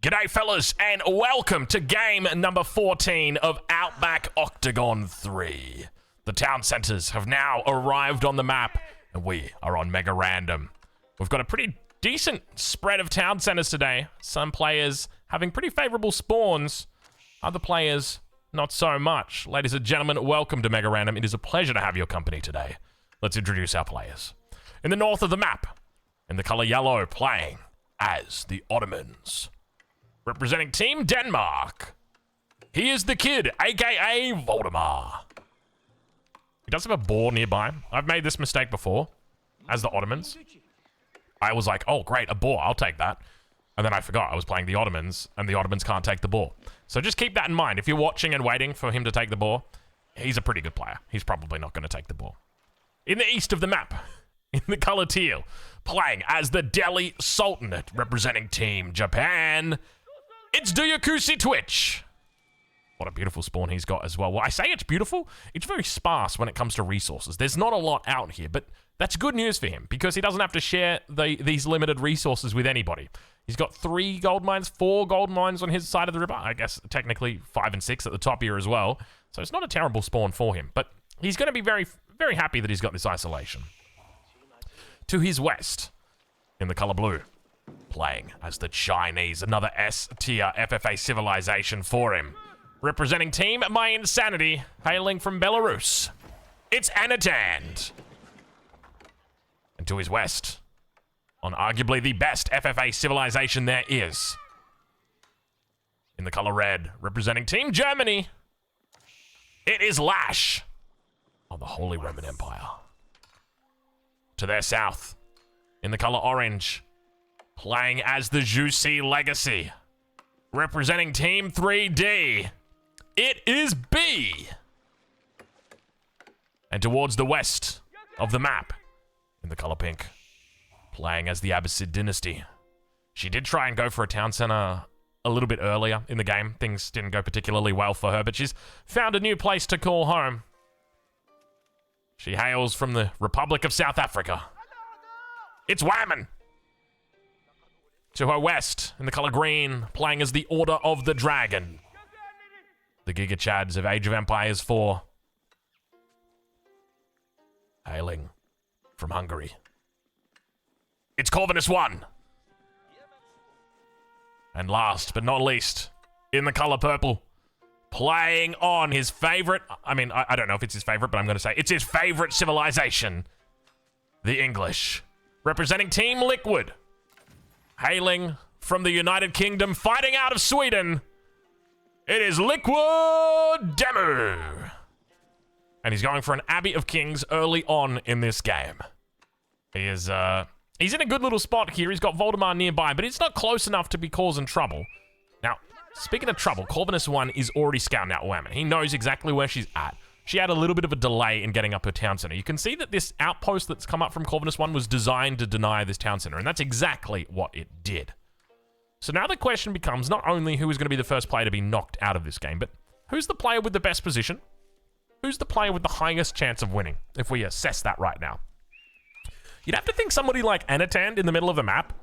G'day fellas, and welcome to game number 14 of Outback Octagon 3. The town centers have now arrived on the map, and we are on Mega Random. We've got a pretty decent spread of town centers today. Some players having pretty favorable spawns, other players not so much. Ladies and gentlemen, welcome to Mega Random. It is a pleasure to have your company today. Let's introduce our players. In the north of the map, in the color yellow, playing as the Ottomans. Representing Team Denmark, he is the kid, aka Voldemar. He does have a boar nearby. I've made this mistake before, as the Ottomans. I was like, oh great, a boar, I'll take that. And then I forgot I was playing the Ottomans, and the Ottomans can't take the boar. So just keep that in mind. If you're watching and waiting for him to take the boar, he's a pretty good player. He's probably not going to take the boar. In the east of the map, in the color teal, playing as the Delhi Sultanate, representing Team Japan, it's Duyakusi Twitch. What a beautiful spawn he's got as well. Well, I say it's beautiful. It's very sparse when it comes to resources. There's not a lot out here, but that's good news for him because he doesn't have to share these limited resources with anybody. He's got 3 gold mines, 4 gold mines on his side of the river. I guess technically 5 and 6 at the top here as well. So it's not a terrible spawn for him, but he's going to be very, very happy that he's got this isolation. To his west, in the color blue, playing as the Chinese, another S-tier FFA civilization for him. Representing Team My Insanity, hailing from Belarus, it's Anatand. And to his west, on arguably the best FFA civilization there is, in the color red, representing Team Germany, it is Lash of the Holy Roman Empire. To their south, in the color orange, playing as the Juicy Legacy, representing Team 3D, it is B. And towards the west of the map, in the color pink, playing as the Abbasid dynasty. She did try and go for a town center a little bit earlier in the game. Things didn't go particularly well for her, but she's found a new place to call home. She hails from the Republic of South Africa. It's Whammon. To her west, in the color green, playing as the Order of the Dragon, the Giga Chads of Age of Empires 4, hailing from Hungary. It's Corvinus 1. And last but not least, in the color purple, playing on his favorite, I don't know if it's his favorite, but I'm going to say it's his favorite civilization, the English, representing Team Liquid, hailing from the United Kingdom, fighting out of Sweden, it is Liquid Demu. And he's going for an Abbey of Kings early on in this game. He is, he's in a good little spot here. He's got Voldemar nearby, but it's not close enough to be causing trouble. Now, speaking of trouble, Corvinus 1 is already scouting out Whammon. He knows exactly where she's at. She had a little bit of a delay in getting up her town center. You can see that this outpost that's come up from Corvinus 1 was designed to deny this town center, and that's exactly what it did. So now the question becomes not only who is going to be the first player to be knocked out of this game, but who's the player with the best position? Who's the player with the highest chance of winning, if we assess that right now? You'd have to think somebody like Anatand in the middle of the map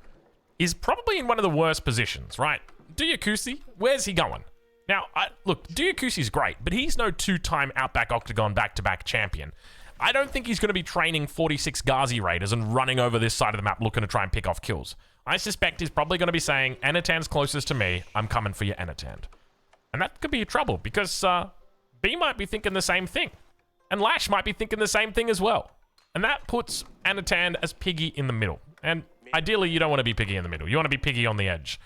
is probably in one of the worst positions, right? Duyakusi, where's he going? Now, look, Duyakusi's great, but he's no 2-time Outback Octagon back-to-back champion. I don't think he's going to be training 46 Ghazi Raiders and running over this side of the map looking to try and pick off kills. I suspect he's probably going to be saying, Anatand's closest to me, I'm coming for you, Anatand. And that could be a trouble, because B might be thinking the same thing. And Lash might be thinking the same thing as well. And that puts Anatand as Piggy in the middle. And ideally, you don't want to be Piggy in the middle. You want to be Piggy on the edge.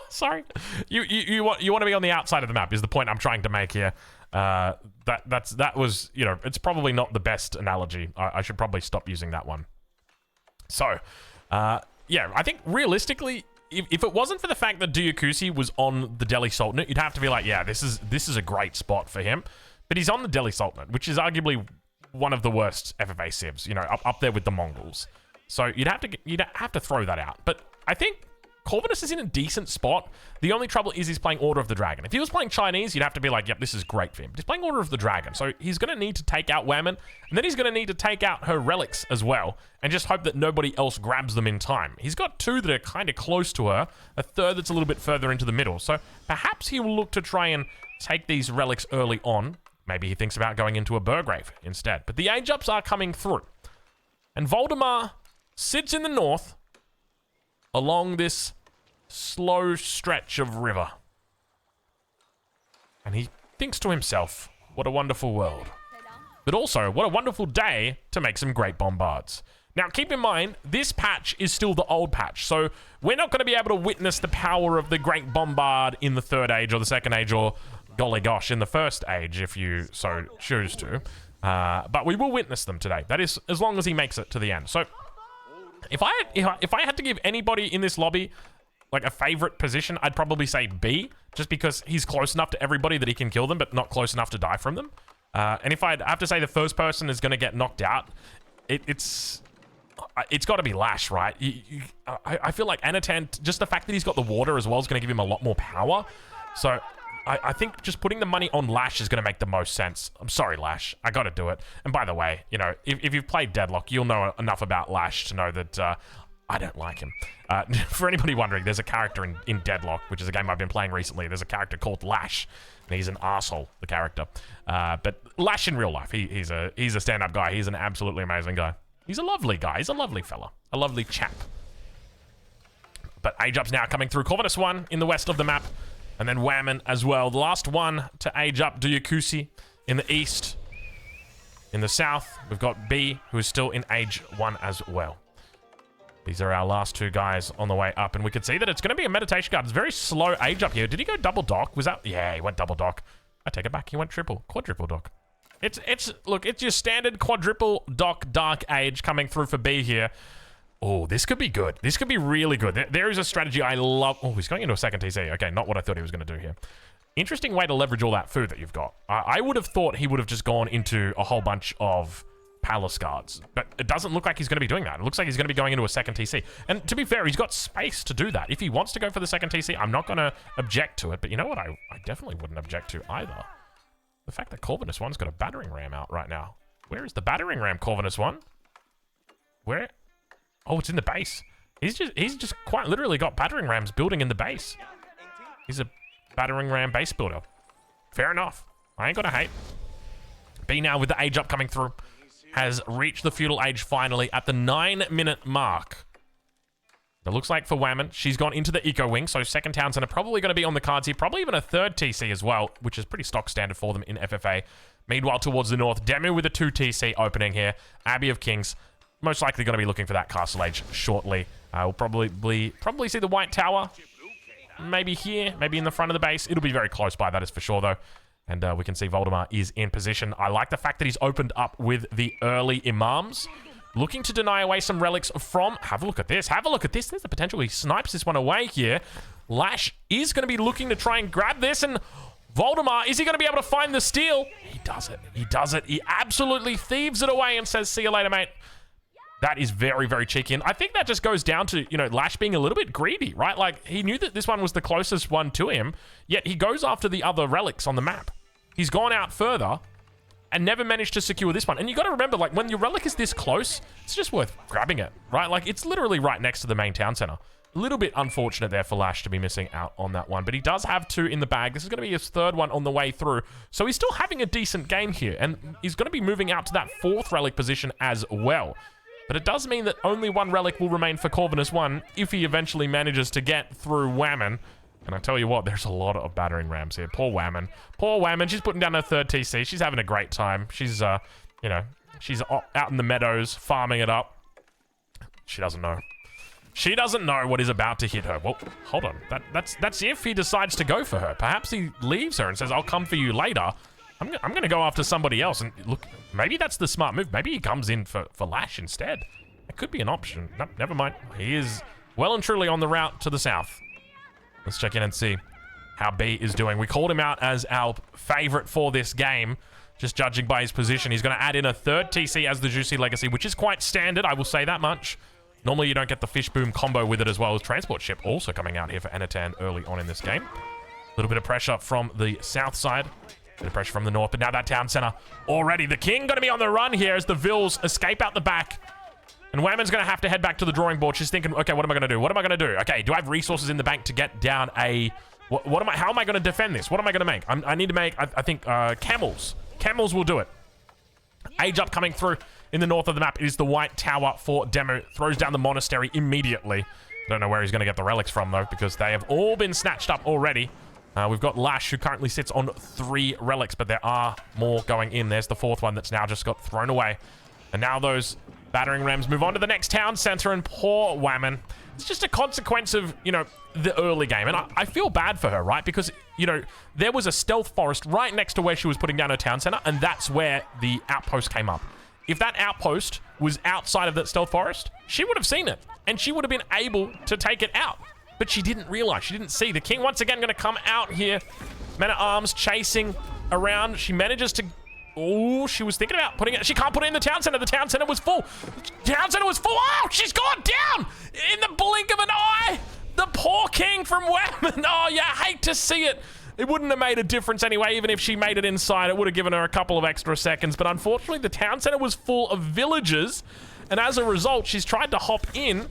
Sorry. You want to be on the outside of the map is the point I'm trying to make here. That was, you know, it's probably not the best analogy. I should probably stop using that one. So, yeah, I think realistically, if it wasn't for the fact that Duyakusi was on the Delhi Sultanate, you'd have to be like, yeah, this is a great spot for him. But he's on the Delhi Sultanate, which is arguably one of the worst FFA civs, you know, up there with the Mongols. So you'd have to throw that out. But I think Corvinus is in a decent spot. The only trouble is he's playing Order of the Dragon. If he was playing Chinese, you'd have to be like, yep, this is great for him. But he's playing Order of the Dragon, so he's going to need to take out Whammon, and then he's going to need to take out her relics as well, and just hope that nobody else grabs them in time. He's got 2 that are kind of close to her, a third that's a little bit further into the middle, so perhaps he will look to try and take these relics early on. Maybe he thinks about going into a Burgrave instead. But the age-ups are coming through. And Voldemar sits in the north along this slow stretch of river. And he thinks to himself, what a wonderful world. But also, what a wonderful day to make some great bombards. Now, keep in mind, this patch is still the old patch, so we're not going to be able to witness the power of the Great Bombard in the 3rd Age or the 2nd Age or, golly gosh, in the 1st Age, if you so choose to. But we will witness them today. That is, as long as he makes it to the end. So, if I had to give anybody in this lobby like a favorite position, I'd probably say B, just because he's close enough to everybody that he can kill them, but not close enough to die from them. And if I'd have to say the first person is going to get knocked out, it's got to be Lash, right? I feel like Anatan, just the fact that he's got the water as well is going to give him a lot more power. So I think just putting the money on Lash is going to make the most sense. I'm sorry, Lash. I got to do it. And by the way, you know, if you've played Deadlock, you'll know enough about Lash to know that I don't like him. For anybody wondering, there's a character in Deadlock, which is a game I've been playing recently. There's a character called Lash, and he's an arsehole, the character. But Lash in real life, he's a stand-up guy. He's an absolutely amazing guy. He's a lovely guy. He's a lovely fella. A lovely chap. But age-up's now coming through. Corvinus 1 in the west of the map. And then Whammon as well. The last one to age up, Duyakusi in the east. In the south, we've got B, who is still in age 1 as well. These are our last 2 guys on the way up. And we can see that it's going to be a meditation guard. It's very slow age up here. Did he go double dock? Was that? Yeah, he went double dock. I take it back. He went quadruple dock. Look, it's your standard quadruple dock dark age coming through for B here. Oh, this could be good. This could be really good. There is a strategy I love. Oh, he's going into a 2nd TC. Okay, not what I thought he was going to do here. Interesting way to leverage all that food that you've got. I would have thought he would have just gone into a whole bunch of palace guards, but it doesn't look like he's going to be doing that. It looks like he's going to be going into a 2nd TC. And to be fair, he's got space to do that. If he wants to go for the 2nd TC, I'm not going to object to it. But you know what I definitely wouldn't object to either? The fact that Corvinus 1's got a battering ram out right now. Where is the battering ram, Corvinus 1? Where? Oh, it's in the base. He's just quite literally got battering rams building in the base. He's a battering ram base builder. Fair enough. I ain't gonna hate. B now with the age up coming through has reached the feudal age finally at the 9-minute mark. It looks like for Whammon, she's gone into the eco wing, so 2nd Town Center probably going to be on the cards here. Probably even a 3rd TC as well, which is pretty stock standard for them in FFA. Meanwhile, towards the north, Demu with a 2 TC opening here. Abbey of Kings. Most likely going to be looking for that castle age shortly. We'll probably see the White Tower. Maybe here, maybe in the front of the base. It'll be very close by, that is for sure, though. And we can see Voldemar is in position. I like the fact that he's opened up with the early Imams. Looking to deny away some relics from... Have a look at this. Have a look at this. There's the potential. He snipes this one away here. Lash is going to be looking to try and grab this. And Voldemar, is he going to be able to find the steal? He does it. He does it. He absolutely thieves it away and says, see you later, mate. That is very, very cheeky. And I think that just goes down to, you know, Lash being a little bit greedy, right? Like, he knew that this one was the closest one to him, yet he goes after the other relics on the map. He's gone out further and never managed to secure this one. And you got to remember, like, when your relic is this close, it's just worth grabbing it, right? Like, it's literally right next to the main town center. A little bit unfortunate there for Lash to be missing out on that one, but he does have 2 in the bag. This is going to be his 3rd one on the way through. So he's still having a decent game here, and he's going to be moving out to that 4th relic position as well. But it does mean that only 1 relic will remain for Corvinus 1 if he eventually manages to get through Whammon. And I tell you what, there's a lot of battering rams here. Poor Whammon. Poor Whammon. She's putting down her 3rd TC. She's having a great time. She's, you know, she's out in the meadows, farming it up. She doesn't know. She doesn't know what is about to hit her. Well, hold on. That's if he decides to go for her. Perhaps he leaves her and says, I'll come for you later. I'm going to go after somebody else. And look, maybe that's the smart move. Maybe he comes in for Lash instead. It could be an option. No, never mind. He is well and truly on the route to the south. Let's check in and see how B is doing. We called him out as our favorite for this game, just judging by his position. He's going to add in a 3rd TC as the Juicy Legacy, which is quite standard, I will say that much. Normally you don't get the fish boom combo with it as well as transport ship also coming out here for Anatan early on in this game. A little bit of pressure from the south side. A bit of pressure from the north, but now that town center already. The king going to be on the run here as the Vils escape out the back. And Whammon's going to have to head back to the drawing board. She's thinking, okay, what am I going to do? What am I going to do? Okay, do I have resources in the bank to get down a... How am I going to defend this? What am I going to make? I need to make, I think, camels. Camels will do it. Age up coming through in the north of the map is the white tower for Demu. Throws down the monastery immediately. Don't know where he's going to get the relics from, though, because they have all been snatched up already. We've got Lash, who currently sits on 3 relics, but there are more going in. There's the 4th one that's now just got thrown away. And now those battering rams move on to the next town center, and poor Whammon. It's just a consequence of, you know, the early game. And I feel bad for her, right? Because, you know, there was a stealth forest right next to where she was putting down her town center, and that's where the outpost came up. If that outpost was outside of that stealth forest, she would have seen it, and she would have been able to take it out. But she didn't realize, she didn't see. The king once again going to come out here. Men-at-arms chasing around. She manages to... Oh, she was thinking about putting it... She can't put it in the town center. The town center was full. The town center was full. Oh, she's gone down in the blink of an eye. The poor king from Whammon. Oh, you hate to see it. It wouldn't have made a difference anyway. Even if she made it inside, it would have given her a couple of extra seconds. But unfortunately, the town center was full of villagers. And as a result, she's tried to hop in.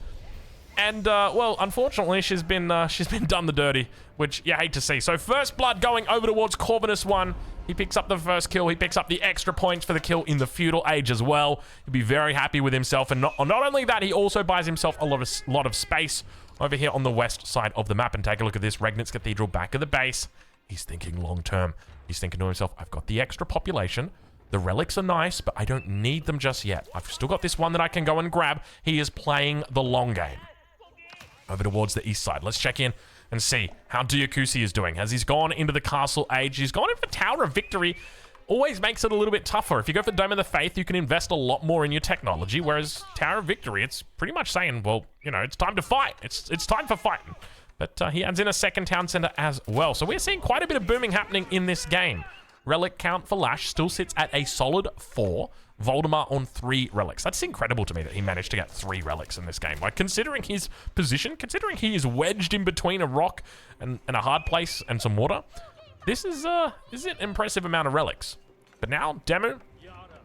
And, well, unfortunately, she's been done the dirty, which you hate to see. So first blood going over towards Corvinus 1. He picks up the first kill. He picks up the extra points for the kill in the Feudal Age as well. He'll be very happy with himself. And not only that, he also buys himself a lot of space over here on the west side of the map. And take a look at this. Regnitz Cathedral back of the base. He's thinking long term. He's thinking to himself, I've got the extra population. The relics are nice, but I don't need them just yet. I've still got this one that I can go and grab. He is playing the long game. Over towards the east side. Let's check in and see how Diakusi is doing. As he's gone into the Castle Age, he's gone in for Tower of Victory. Always makes it a little bit tougher. If you go for Dome of the Faith, you can invest a lot more in your technology, whereas Tower of Victory, it's pretty much saying, well, you know, it's time to fight. It's time for fighting. But he adds in a second town center as well. So we're seeing quite a bit of booming happening in this game. Relic count for Lash still sits at a solid 4. Voldemar on 3 relics. That's incredible to me that he managed to get 3 relics in this game. Like, considering his position, considering he is wedged in between a rock and a hard place and some water, this is an impressive amount of relics. But now, Demu,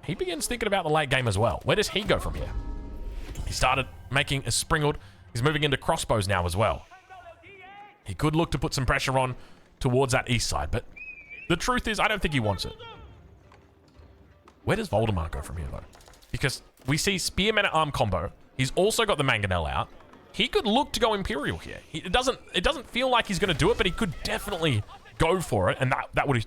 he begins thinking about the late game as well. Where does he go from here? He started making a Springald. He's moving into crossbows now as well. He could look to put some pressure on towards that east side, but the truth is, I don't think he wants it. Where does Voldemar go from here, though? Because we see Spearman at arm combo. He's also got the Mangonel out. He could look to go Imperial here. It doesn't feel like he's going to do it, but he could definitely go for it, and that would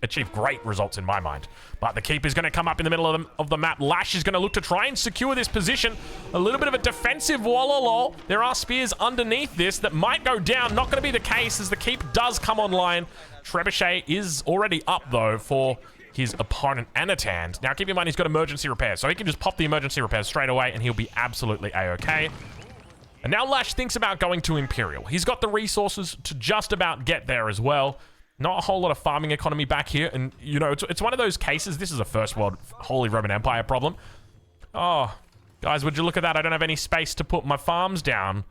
achieve great results in my mind. But the Keeper is going to come up in the middle of the map. Lash is going to look to try and secure this position. A little bit of a defensive wall. There are spears underneath this that might go down. Not going to be the case as the Keep does come online. Trebuchet is already up, though, for his opponent, Anatan. Now, keep in mind, he's got emergency repairs, so he can just pop the emergency repairs straight away, and he'll be absolutely A-okay. And now Lash thinks about going to Imperial. He's got the resources to just about get there as well. Not a whole lot of farming economy back here, and, you know, it's one of those cases. This is a First World Holy Roman Empire problem. Oh, guys, would you look at that? I don't have any space to put my farms down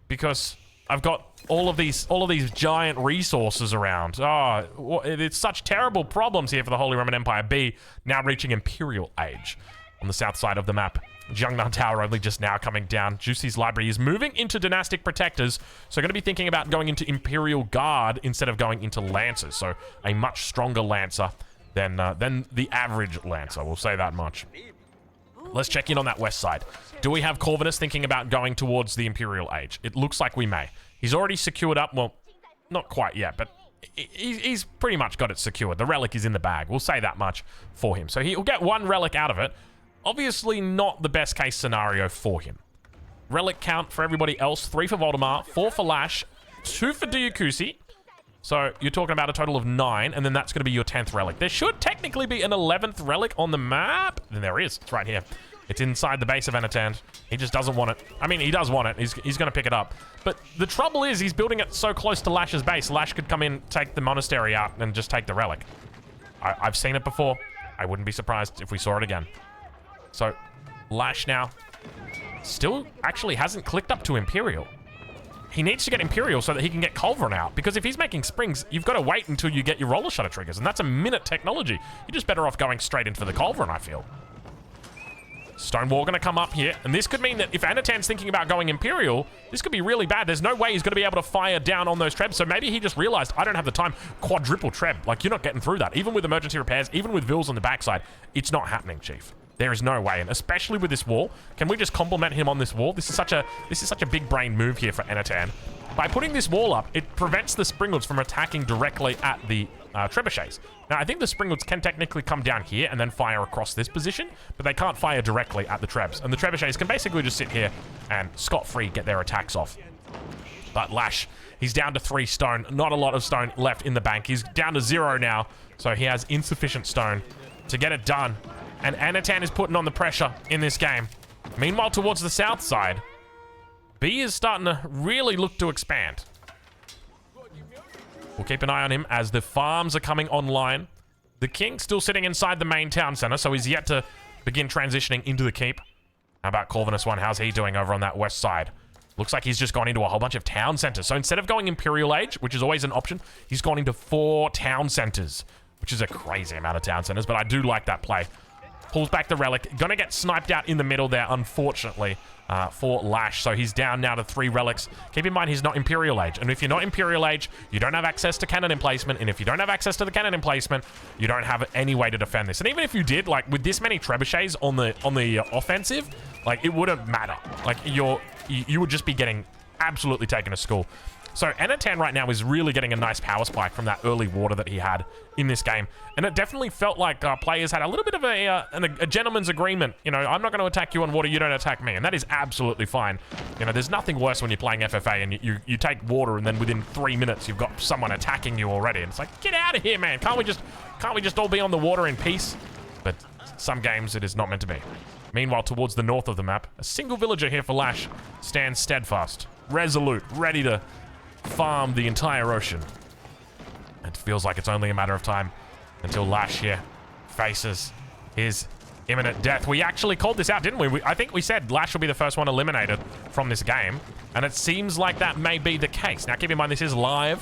because I've got all of these giant resources around. Oh, it's such terrible problems here for the Holy Roman Empire B, now reaching Imperial Age on the south side of the map. Jiangnan Tower only just now coming down. Juicy's Library is moving into Dynastic Protectors, so going to be thinking about going into Imperial Guard instead of going into Lancers. So a much stronger Lancer than the average Lancer, we'll say that much. Let's check in on that west side. Do we have Corvinus thinking about going towards the Imperial Age? It looks like we may. He's already secured up, well, not quite yet, but he's pretty much got it secured. The relic is in the bag. We'll say that much for him. So he'll get 1 relic out of it. Obviously not the best case scenario for him. Relic count for everybody else. 3 for Voldemar, 4 for Lash, 2 for Diakusi. So you're talking about a total of 9, and then that's going to be your 10th relic. There should technically be an 11th relic on the map. And there is. It's right here. It's inside the base of Anatan. He just doesn't want it. I mean, he does want it. He's going to pick it up. But the trouble is he's building it so close to Lash's base. Lash could come in, take the monastery out, and just take the relic. I've seen it before. I wouldn't be surprised if we saw it again. So, Lash now still actually hasn't clicked up to Imperial. He needs to get Imperial so that he can get Culverin out, because if he's making springs, you've got to wait until you get your roller shutter triggers, and that's a minute technology. You're just better off going straight in for the Culverin, I feel. Stonewall going to come up here, and this could mean that if Anatan's thinking about going Imperial, this could be really bad. There's no way he's going to be able to fire down on those trebs, so maybe he just realized, I don't have the time. Quadruple treb, like, you're not getting through that. Even with emergency repairs, even with Vils on the backside, it's not happening, Chief. There is no way, and especially with this wall, can we just compliment him on this wall? This is such a big brain move here for Anatan. By putting this wall up, it prevents the Springlets from attacking directly at the trebuchets. Now, I think the Springlets can technically come down here and then fire across this position, but they can't fire directly at the trebs. And the trebuchets can basically just sit here and scot-free get their attacks off. But Lash, he's down to 3 stone. Not a lot of stone left in the bank. He's down to 0 now, so he has insufficient stone to get it done. And Anatan is putting on the pressure in this game. Meanwhile, towards the south side, B is starting to really look to expand. We'll keep an eye on him as the farms are coming online. The king still sitting inside the main town center, so he's yet to begin transitioning into the keep. How about Corvinus 1? How's he doing over on that west side? Looks like he's just gone into a whole bunch of town centers. So instead of going Imperial Age, which is always an option, he's gone into 4 town centers, which is a crazy amount of town centers, but I do like that play. Pulls back the Relic. Gonna get sniped out in the middle there, unfortunately, for Lash. So he's down now to 3 Relics. Keep in mind, he's not Imperial Age. And if you're not Imperial Age, you don't have access to cannon emplacement. And if you don't have access to the cannon emplacement, you don't have any way to defend this. And even if you did, like, with this many trebuchets on the offensive, like, it wouldn't matter. Like, you would just be getting absolutely taken to school. So Anatan right now is really getting a nice power spike from that early water that he had in this game. And it definitely felt like players had a little bit of a gentleman's agreement. You know, I'm not going to attack you on water, you don't attack me. And that is absolutely fine. You know, there's nothing worse when you're playing FFA and you take water and then within 3 minutes you've got someone attacking you already. And it's like, get out of here, man. Can't we just all be on the water in peace? But some games it is not meant to be. Meanwhile, towards the north of the map, a single villager here for Lash stands steadfast, resolute, ready to farm the entire ocean. It feels like it's only a matter of time until Lash here faces his imminent death. We actually called this out, didn't we? I think we said Lash will be the first one eliminated from this game, and it seems like that may be the case. Now, keep in mind, this is live.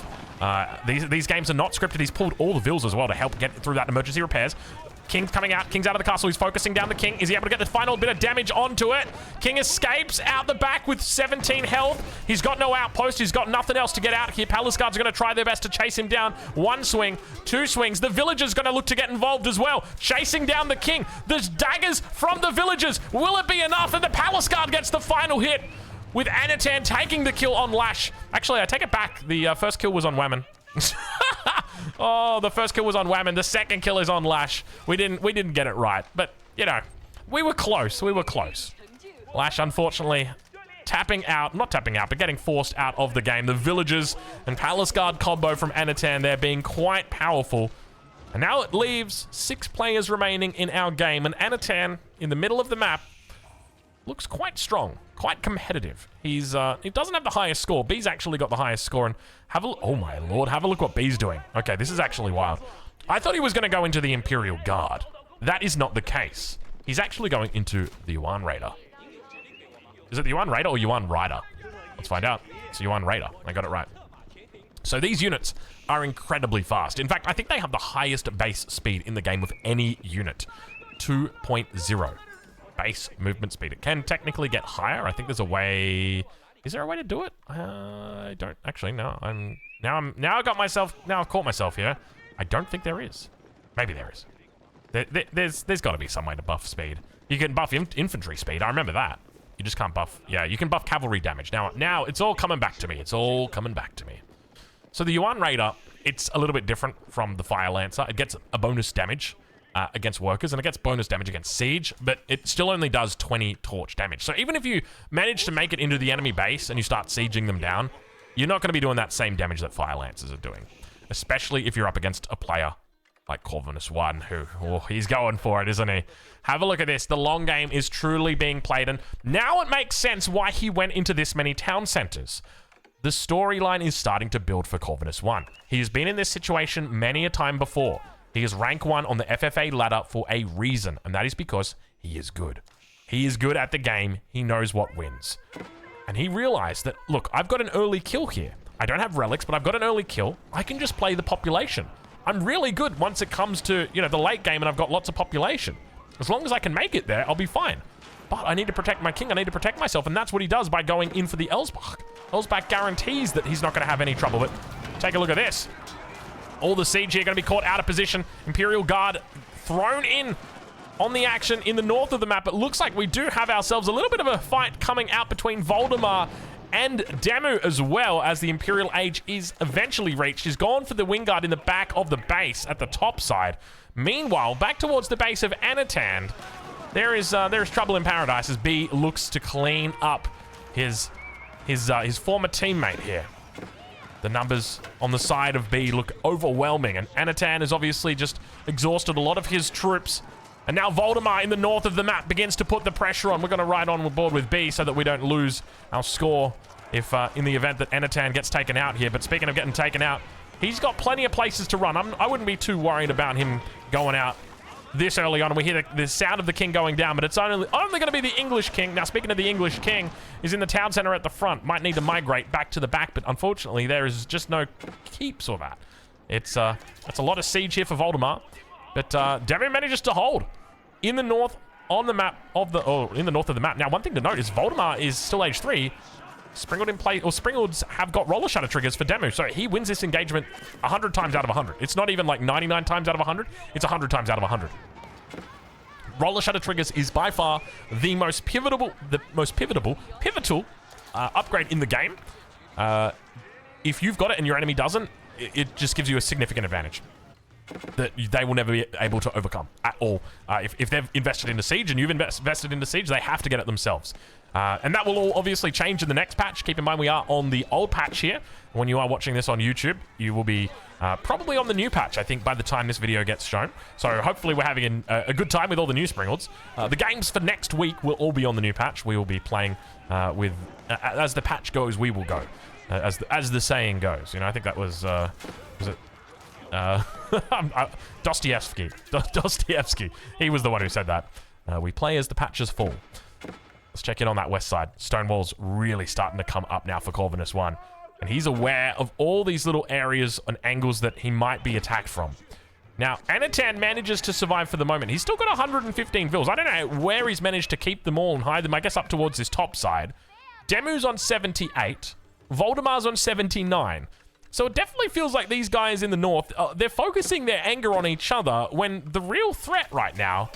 These games are not scripted. He's pulled all the Vils as well to help get through that emergency repairs. King's coming out. King's out of the castle. He's focusing down the king. Is he able to get the final bit of damage onto it? King escapes out the back with 17 health. He's got no outpost. He's got nothing else to get out here. Palace Guards are going to try their best to chase him down. 1 swing, 2 swings. The villagers going to look to get involved as well. Chasing down the king. There's daggers from the villagers. Will it be enough? And the Palace Guard gets the final hit with Anatan taking the kill on Lash. Actually, I take it back. The first kill was on Whammon. Oh, the first kill was on Whammon. The second kill is on Lash. We didn't get it right, but you know, we were close. We were close. Lash, unfortunately, not tapping out, but getting forced out of the game. The villagers and Palace Guard combo from Anatan there being quite powerful. And now it leaves 6 players remaining in our game, and Anatan in the middle of the map looks quite strong, quite competitive. He doesn't have the highest score. B's actually got the highest score, and oh my lord, have a look what B's doing. Okay, this is actually wild. I thought he was going to go into the Imperial Guard. That is not the case. He's actually going into the Yuan Raider. Is it the Yuan Raider or Yuan Rider? Let's find out. It's Yuan Raider. I got it right. So these units are incredibly fast. In fact, I think they have the highest base speed in the game of any unit. 2.0. Base movement speed. It can technically get higher. I think there's a way. Is there a way to do it? I don't actually. No, I've caught myself here. I don't think there is. Maybe there is. There's got to be some way to buff speed. You can buff infantry speed. I remember that. You just can't buff. Yeah, you can buff cavalry damage. Now it's all coming back to me. It's all coming back to me. So the Yuan Raider, it's a little bit different from the Fire Lancer. It gets a bonus damage against workers, and it gets bonus damage against siege, but it still only does 20 torch damage. So even if you manage to make it into the enemy base and you start sieging them down, you're not going to be doing that same damage that Fire Lancers are doing, especially if you're up against a player like Corvinus 1, who, he's going for it, isn't he? Have a look at this. The long game is truly being played, and now it makes sense why he went into this many town centers. The storyline is starting to build for Corvinus 1. He has been in this situation many a time before. He is rank 1 on the FFA ladder for a reason, and that is because he is good. He is good at the game. He knows what wins. And he realized that, look, I've got an early kill here. I don't have relics, but I've got an early kill. I can just play the population. I'm really good once it comes to, you know, the late game and I've got lots of population. As long as I can make it there, I'll be fine. But I need to protect my king. I need to protect myself. And that's what he does by going in for the Elsbach. Elsbach guarantees that he's not going to have any trouble. But take a look at this. All the siege here going to be caught out of position. Imperial Guard thrown in on the action in the north of the map. It looks like we do have ourselves a little bit of a fight coming out between Voldemar and Demu, as well, as the Imperial Age is eventually reached. He's gone for the Wingard in the back of the base at the top side. Meanwhile, back towards the base of Anatan, there is trouble in paradise as B looks to clean up his former teammate here. The numbers on the side of B look overwhelming, and Anatan has obviously just exhausted a lot of his troops. And now Voldemar in the north of the map begins to put the pressure on. We're going to ride on board with B so that we don't lose our score if in the event that Anatan gets taken out here. But speaking of getting taken out, he's got plenty of places to run. I wouldn't be too worried about him going out this early on. We hear the sound of the king going down, but it's only going to be the English king. Now, speaking of the English king, is in the town center at the front. Might need to migrate back to the back, but unfortunately, there is just no keeps for that. It's a lot of siege here for Voldemar, but Demu manages to hold in the north on the map of the in the north of the map. Now, one thing to note is Voldemar is still age 3. Springald in play, or Springalds have got roller shutter triggers for Demu, so he wins this engagement 100 times out of 100. It's not even like 99 times out of 100, it's 100 times out of 100. Roller shutter triggers is by far the most pivotal upgrade in the game. If you've got it and your enemy doesn't, it just gives you a significant advantage that they will never be able to overcome at all. If they've invested into Siege and you've invested into Siege, they have to get it themselves. And that will all obviously change in the next patch. Keep in mind, we are on the old patch here. When you are watching this on YouTube, you will be probably on the new patch, I think, by the time this video gets shown. So hopefully we're having a good time with all the new Springalds. The games for next week will all be on the new patch. We will be playing with... as the patch goes, we will go. As the saying goes. You know, I think that was it... Dostoevsky. Dostoevsky. He was the one who said that. We play as the patches fall. Let's check in on that west side. Stonewall's really starting to come up now for Corvinus 1. And he's aware of all these little areas and angles that he might be attacked from. Now, Anatan manages to survive for the moment. He's still got 115 vills. I don't know where he's managed to keep them all and hide them. I guess up towards this top side. Demu's on 78. Voldemar's on 79. So it definitely feels like these guys in the north, they're focusing their anger on each other when the real threat right now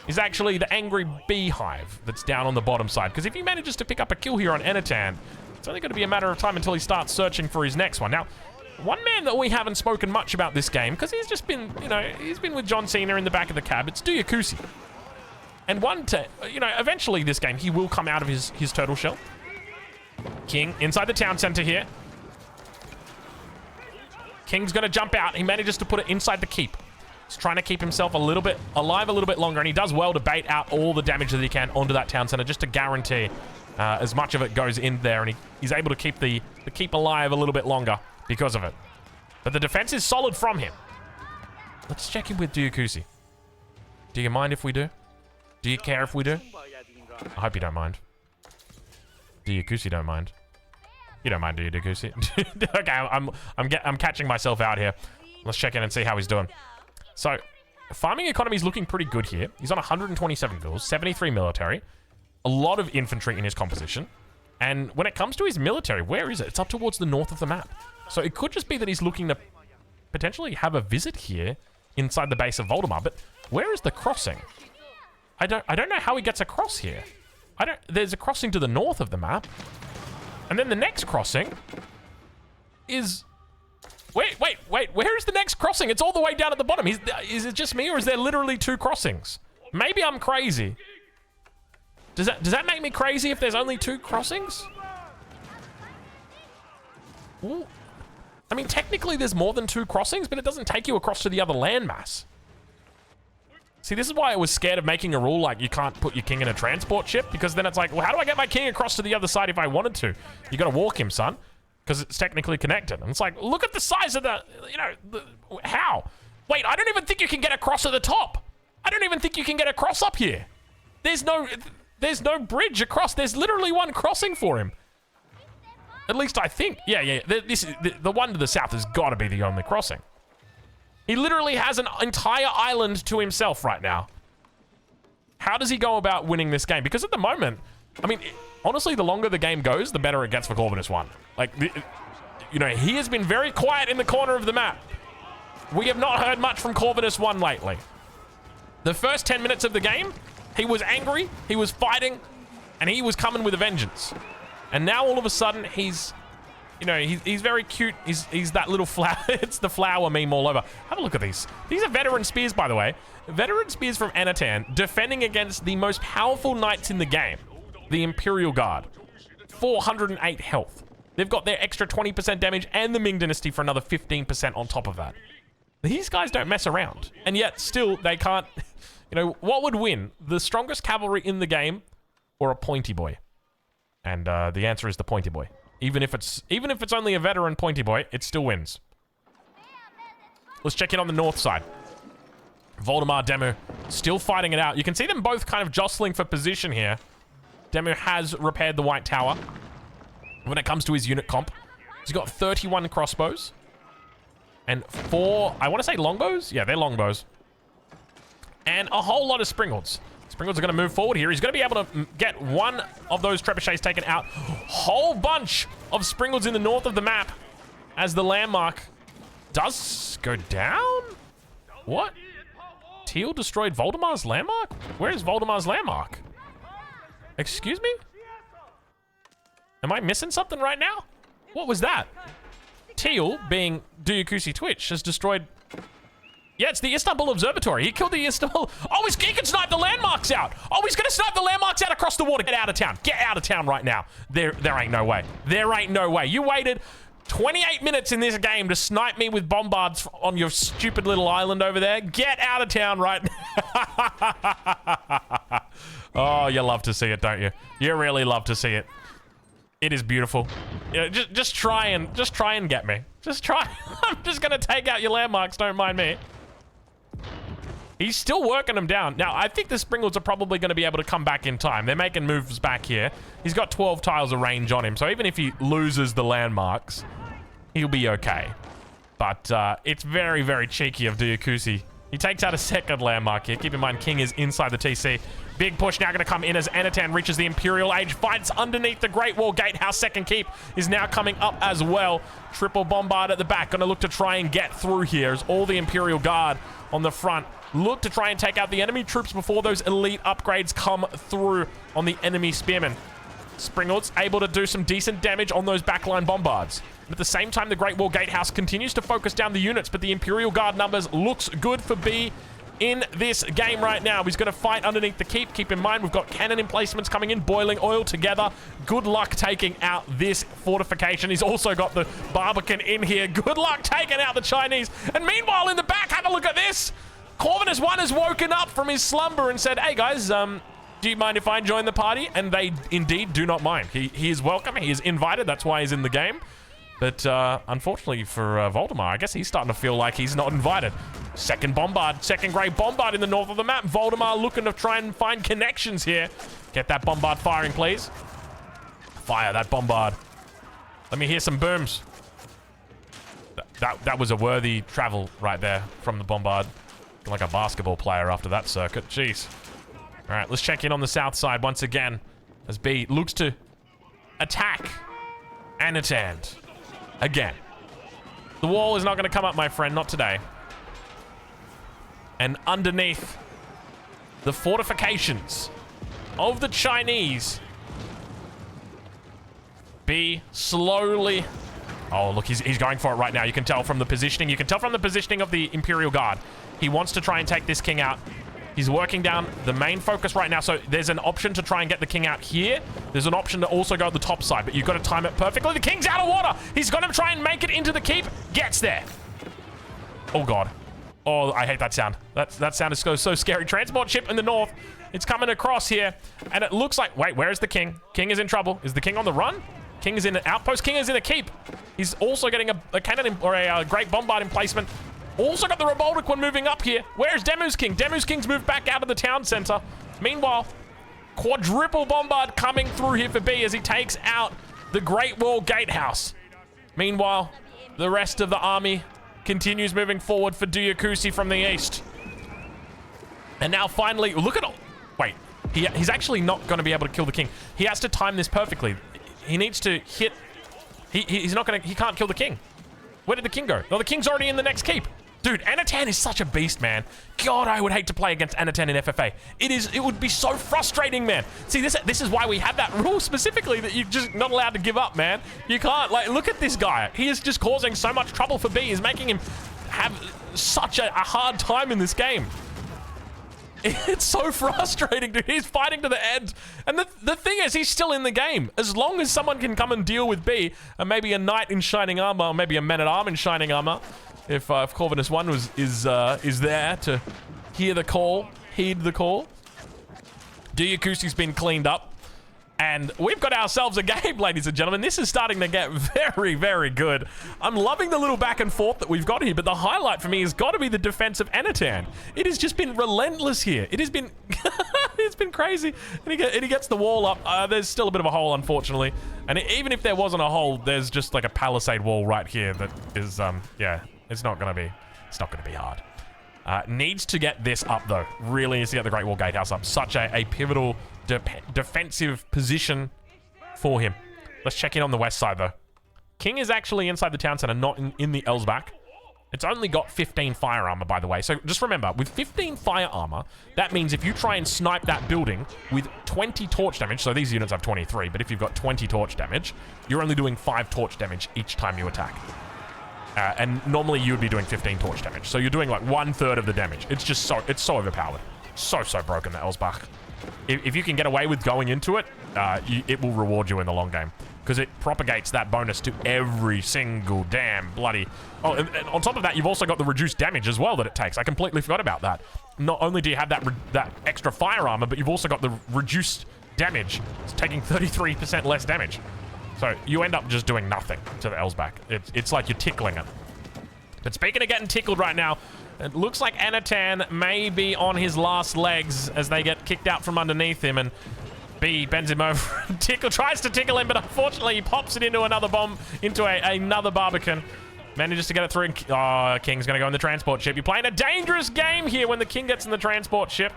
is actually the angry beehive that's down on the bottom side. Because if he manages to pick up a kill here on Anatan, it's only going to be a matter of time until he starts searching for his next one. Now, one man that we haven't spoken much about this game, because he's just been, you know, he's been with John Cena in the back of the cab, it's Duyakusi. And eventually this game, he will come out of his turtle shell. King inside the town center here. King's going to jump out. He manages to put it inside the keep. He's trying to keep himself a little bit alive a little bit longer, and he does well to bait out all the damage that he can onto that town center just to guarantee as much of it goes in there, and he's able to keep the keep alive a little bit longer because of it. But the defense is solid from him. Let's check in with Duyakusi. Do you mind if we do? Do you care if we do? I hope you don't mind. Duyakusi don't mind. You don't mind, do you, Duyakusi? Okay, I'm catching myself out here. Let's check in and see how he's doing. So, farming economy is looking pretty good here. He's on 127 vills, 73 military, a lot of infantry in his composition. And when it comes to his military, where is it? It's up towards the north of the map. So it could just be that he's looking to potentially have a visit here inside the base of Voldemar. But where is the crossing? I don't know how he gets across here. There's a crossing to the north of the map. And then the next crossing is... Wait, where is the next crossing? It's all the way down at the bottom. Is it just me, or is there literally 2 crossings? Maybe I'm crazy. Does that make me crazy if there's only 2 crossings? Ooh. I mean, technically there's more than 2 crossings, but it doesn't take you across to the other landmass. See, this is why I was scared of making a rule like you can't put your king in a transport ship, because then it's like, well, how do I get my king across to the other side if I wanted to? You gotta walk him, son. Because it's technically connected. And it's like, look at the size of the, how? Wait, I don't even think you can get across at the top. I don't even think you can get across up here. There's no, there's no bridge across. There's literally one crossing for him. At least I think. Yeah. This is the one to the south has got to be the only crossing. He literally has an entire island to himself right now. How does he go about winning this game? Because at the moment, I mean, honestly, the longer the game goes, the better it gets for Corvinus 1. Like, you know, he has been very quiet in the corner of the map. We have not heard much from Corvinus 1 lately. The first 10 minutes of the game, he was angry, he was fighting, and he was coming with a vengeance. And now all of a sudden, he's, you know, he's very cute. He's that little flower. It's the flower meme all over. Have a look at these. These are veteran spears, by the way. Veteran spears from Anatan, defending against the most powerful knights in the game, the Imperial Guard. 408 health. They've got their extra 20% damage and the Ming Dynasty for another 15% on top of that. These guys don't mess around. And yet, still, they can't... You know, what would win? The strongest cavalry in the game or a pointy boy? And the answer is the pointy boy. Even if it's only a veteran pointy boy, it still wins. Let's check in on the north side. Voldemar, Demu, still fighting it out. You can see them both kind of jostling for position here. Demu has repaired the White Tower. When it comes to his unit comp, he's got 31 crossbows. And 4, I want to say longbows? Yeah, they're longbows. And a whole lot of Springles. Springles are going to move forward here. He's going to be able to get one of those trebuchets taken out. Whole bunch of Springles in the north of the map as the landmark does go down? What? Teal destroyed Voldemar's landmark? Where is Voldemar's landmark? Excuse me? Am I missing something right now? What was that? Teal, being Duyakusi Twitch, has destroyed... Yeah, it's the Istanbul Observatory. He killed the Istanbul... Oh, he can snipe the landmarks out. Oh, he's going to snipe the landmarks out across the water. Get out of town. Get out of town right now. There ain't no way. There ain't no way. You waited 28 minutes in this game to snipe me with bombards on your stupid little island over there. Get out of town right now. Oh, you love to see it, don't you? You really love to see it. It is beautiful. You know, just try and get me. Just try. I'm just going to take out your landmarks. Don't mind me. He's still working them down. Now, I think the Springles are probably going to be able to come back in time. They're making moves back here. He's got 12 tiles of range on him, so even if he loses the landmarks, he'll be okay. But it's very, very cheeky of Duyakusi. He takes out a second landmark here. Keep in mind, King is inside the TC. Big push now going to come in as Anatan reaches the Imperial Age. Fights underneath the Great Wall Gatehouse. Second keep is now coming up as well. Triple bombard at the back. Going to look to try and get through here as all the Imperial Guard on the front look to try and take out the enemy troops before those elite upgrades come through on the enemy spearmen. Springald's able to do some decent damage on those backline bombards. But at the same time, the Great Wall Gatehouse continues to focus down the units, but the Imperial Guard numbers looks good for B in this game right now. He's going to fight underneath the keep. Keep in mind, we've got cannon emplacements coming in, boiling oil together. Good luck taking out this fortification. He's also got the Barbican in here. Good luck taking out the Chinese. And meanwhile, in the back, have a look at this. Corvinus 1 has woken up from his slumber and said, hey guys, do you mind if I join the party? And they indeed do not mind. He is welcome. He is invited. That's why he's in the game. But unfortunately for Voldemar, I guess he's starting to feel like he's not invited. Second bombard, second grade bombard in the north of the map. Voldemar looking to try and find connections here. Get that bombard firing, please. Fire that bombard. Let me hear some booms. That was a worthy travel right there from the bombard. Like a basketball player after that circuit. Jeez. All right, let's check in on the south side once again as B looks to attack Anatan. Again. The wall is not going to come up, my friend. Not today. And underneath the fortifications of the Chinese, B slowly... Oh, look, he's going for it right now. You can tell from the positioning. You can tell from the positioning of the Imperial Guard. He wants to try and take this king out. He's working down the main focus right now. So there's an option to try and get the king out here. There's an option to also go to the top side, but you've got to time it perfectly. The king's out of water. He's going to try and make it into the keep. Gets there. Oh, God. Oh, I hate that sound. That sound is so scary. Transport ship in the north. It's coming across here. And it looks like... Wait, where is the king? King is in trouble. Is the king on the run? King is in an outpost. King is in a keep. He's also getting a cannon or a great bombard emplacement. Also got the Robotic one moving up here. Where's Demu's King? Demu's King's moved back out of the town center. Meanwhile, Quadruple bombard coming through here for B as he takes out the Great Wall Gatehouse. Meanwhile, the rest of the army continues moving forward for Duyakusi from the east. And now finally, look at all. Wait, he's actually not going to be able to kill the king. He has to time this perfectly. He needs to hit. He's not going to. He can't kill the king. Where did the king go? No, the king's already in the next keep. Dude, Anatan is such a beast, man. God, I would hate to play against Anatan in FFA. It would be so frustrating, man. See, this is why we have that rule specifically that you're just not allowed to give up, man. You can't, like, look at this guy. He is just causing so much trouble for B. He's making him have such a hard time in this game. It's so frustrating, dude. He's fighting to the end. And the thing is, he's still in the game. As long as someone can come and deal with B, and maybe a knight in shining armor, or maybe a man-at-arm in shining armor, if Corvinus 1 is there to hear the call, heed the call. Duyakusi's been cleaned up. And we've got ourselves a game, ladies and gentlemen. This is starting to get very, very good. I'm loving the little back and forth that we've got here, but the highlight for me has got to be the defense of Anatan. It has just been relentless here. It has been, it's been crazy. And he gets the wall up. There's still a bit of a hole, unfortunately. And even if there wasn't a hole, there's just like a palisade wall right here that is, yeah, it's not going to be hard. Needs to get this up, though. Really needs to get the Great Wall Gatehouse up. Such a pivotal defensive position for him. Let's check in on the west side, though. King is actually inside the town center, not in the Elsbach. It's only got 15 fire armor, by the way. So just remember, with 15 fire armor, that means if you try and snipe that building with 20 torch damage, so these units have 23, but if you've got 20 torch damage, you're only doing 5 torch damage each time you attack. And normally you would be doing 15 torch damage. So you're doing like 1/3 of the damage. It's just it's so overpowered. So broken, the Elsbach. If you can get away with going into it, it will reward you in the long game. Because it propagates that bonus to every single damn bloody... Oh, and on top of that, you've also got the reduced damage as well that it takes. I completely forgot about that. Not only do you have that extra fire armor, but you've also got the reduced damage. It's taking 33% less damage. So you end up just doing nothing to the Elsbach. It's like you're tickling it. But speaking of getting tickled right now, it looks like Anatan may be on his last legs as they get kicked out from underneath him, and B bends him over and tries to tickle him, but unfortunately he pops it into another bomb, into another Barbican. Manages to get it through, and King's going to go in the transport ship. You're playing a dangerous game here when the King gets in the transport ship.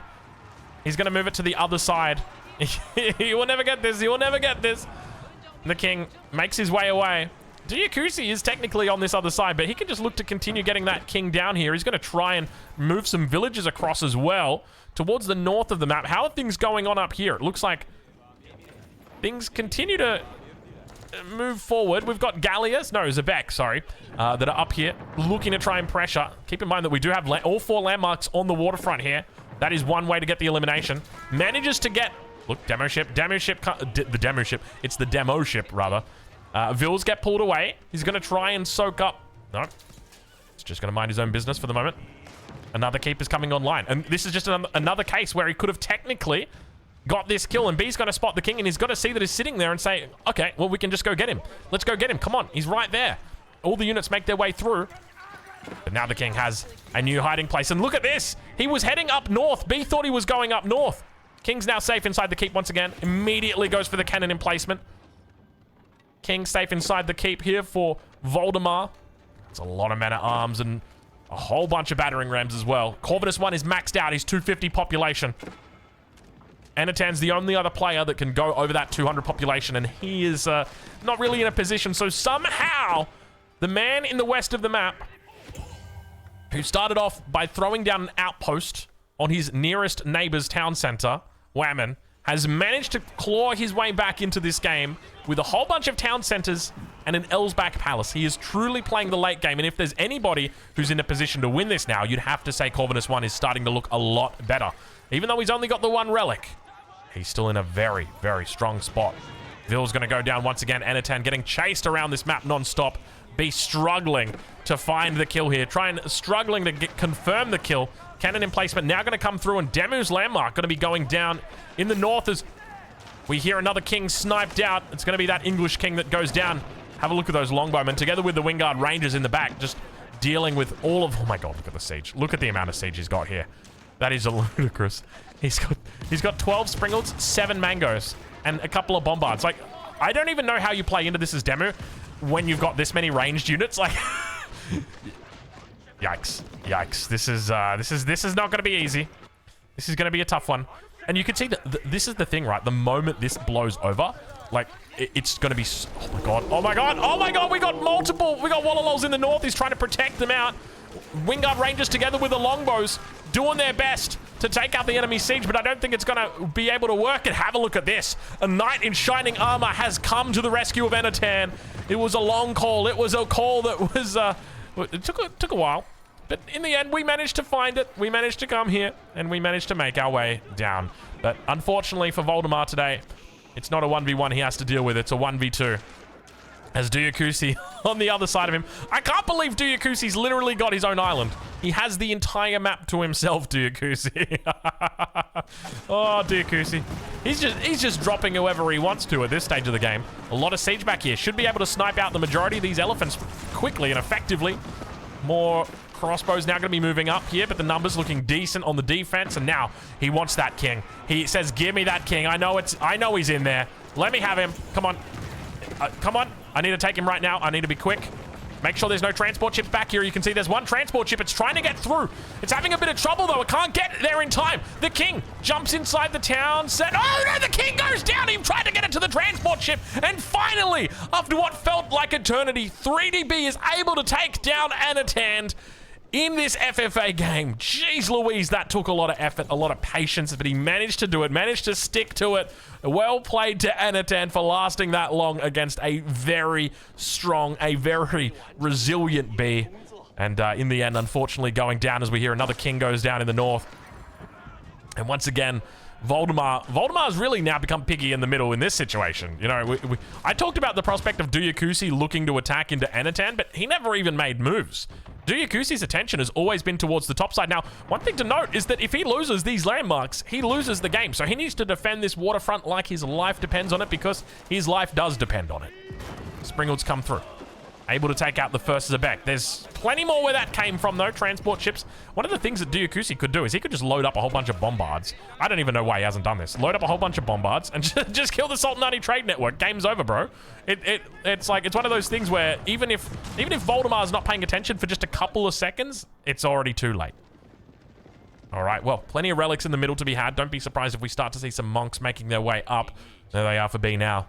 He's going to move it to the other side. He will never get this. He will never get this. The King makes his way away. Duyakusi is technically on this other side, but he can just look to continue getting that king down here. He's going to try and move some villages across as well towards the north of the map. How are things going on up here? It looks like things continue to move forward. We've got Zabek, sorry, that are up here looking to try and pressure. Keep in mind that we do have all 4 landmarks on the waterfront here. That is one way to get the elimination. Manages to get... Look, demo ship. It's the demo ship, rather. Vils get pulled away. He's going to try and soak up... No. He's just going to mind his own business for the moment. Another keep is coming online. And this is just another case where he could have technically got this kill. And B's going to spot the king. And he's got to see that he's sitting there and say, okay, well, we can just go get him. Let's go get him. Come on. He's right there. All the units make their way through. But now the king has a new hiding place. And look at this. He was heading up north. B thought he was going up north. King's now safe inside the keep once again. Immediately goes for the cannon emplacement. King safe inside the keep here for Voldemar. It's a lot of men-at-arms and a whole bunch of battering rams as well. Corvinus 1 is maxed out. He's 250 population. Anatan's the only other player that can go over that 200 population, and he is not really in a position. So somehow, the man in the west of the map, who started off by throwing down an outpost on his nearest neighbor's town center, Whammon, has managed to claw his way back into this game with a whole bunch of town centers and an Elsbach palace. He is truly playing the late game, and if there's anybody who's in a position to win this now, you'd have to say Corvinus 1 is starting to look a lot better. Even though he's only got the 1 relic, he's still in a very, very strong spot. Ville's going to go down once again. Anatan getting chased around this map non-stop. B struggling to find the kill here. Struggling to confirm the kill. Cannon emplacement now going to come through, and Demu's landmark going to be going down in the north as we hear another king sniped out. It's going to be that English king that goes down. Have a look at those longbowmen together with the Wingard Rangers in the back, just dealing with all of... Oh my god, look at the siege. Look at the amount of siege he's got here. That is ludicrous. He's got 12 Springalds, 7 Mangoes, and a couple of Bombards. Like, I don't even know how you play into this as demo when you've got this many ranged units. Like, yikes, yikes. This is not going to be easy. This is going to be a tough one. And you can see that this is the thing, right? The moment this blows over, like, it's going to be... Oh, my God. Oh, my God. Oh, my God. We got multiple... We got Wallalols in the north. He's trying to protect them out. Wingard Rangers together with the longbows doing their best to take out the enemy siege, but I don't think it's going to be able to work. And have a look at this. A knight in shining armor has come to the rescue of Anatan. It was a long call. It was a call that was... it took a while. But in the end, we managed to find it. We managed to come here, and we managed to make our way down. But unfortunately for Voldemar today, it's not a 1v1 he has to deal with. It's a 1v2. As Duyakusi on the other side of him. I can't believe Duyakusi's literally got his own island. He has the entire map to himself, Duyakusi. Oh, Duyakusi. He's just dropping whoever he wants to at this stage of the game. A lot of siege back here. Should be able to snipe out the majority of these elephants quickly and effectively. More crossbows now going to be moving up here, but the numbers looking decent on the defense, and now he wants that king. He says, give me that king. I know he's in there. Let me have him. Come on. Come on. I need to take him right now. I need to be quick. Make sure there's no transport ships back here. You can see there's one transport ship. It's trying to get through. It's having a bit of trouble, though. It can't get there in time. The king jumps inside the town. Oh, no, the king goes down. He tried to get it to the transport ship. And finally, after what felt like eternity, 3DB is able to take down Anatan in this FFA game. Jeez Louise, that took a lot of effort, a lot of patience, but he managed to do it, managed to stick to it. Well played to Anatan for lasting that long against a very strong, a very resilient B. And in the end, unfortunately, going down as we hear another king goes down in the north. And once again, Voldemar's really now become picky in the middle in this situation. You know, I talked about the prospect of Duyakusi looking to attack into Anatan, but he never even made moves. Duyakusi's attention has always been towards the top side. Now, one thing to note is that if he loses these landmarks, he loses the game. So he needs to defend this waterfront like his life depends on it, because his life does depend on it. Springalds come through. Able to take out the first Zabek. There's plenty more where that came from, though. Transport ships. One of the things that Duyakusi could do is he could just load up a whole bunch of bombards. I don't even know why he hasn't done this. Load up a whole bunch of bombards and just kill the Sultanate trade network. Game's over, bro. It's like, it's one of those things where even if Voldemar's not paying attention for just a couple of seconds, it's already too late. All right, well, plenty of relics in the middle to be had. Don't be surprised if we start to see some monks making their way up. There they are for B now.